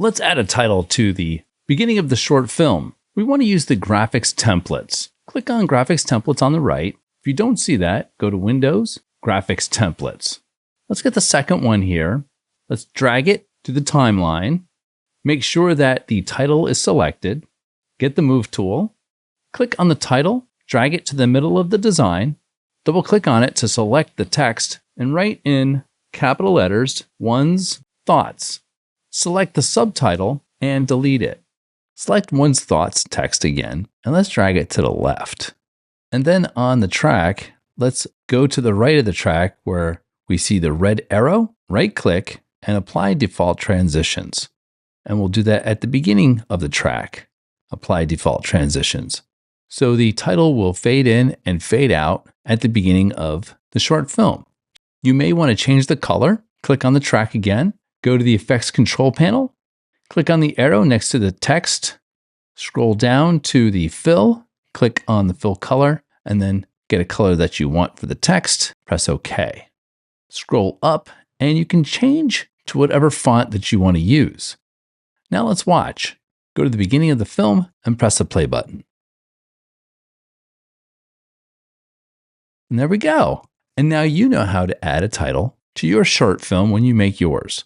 Let's add a title to the beginning of the short film. We want to use the graphics templates. Click on graphics templates on the right. If you don't see that, go to Windows, graphics templates. Let's get the second one here. Let's drag it to the timeline. Make sure that the title is selected. Get the move tool. Click on the title, drag it to the middle of the design. Double click on it to select the text and write in capital letters, One's Thoughts. Select the subtitle and delete it. Select One's Thoughts text again, and let's drag it to the left. And then on the track, let's go to the right of the track where we see the red arrow, right click, and apply default transitions. And we'll do that at the beginning of the track. Apply default transitions. So the title will fade in and fade out at the beginning of the short film. You may want to change the color. Click on the track again, go to the effects control panel, click on the arrow next to the text, scroll down to the fill, click on the fill color, and then get a color that you want for the text, press OK. Scroll up and you can change to whatever font that you want to use. Now let's watch. Go to the beginning of the film and press the play button. And there we go. And now you know how to add a title to your short film when you make yours.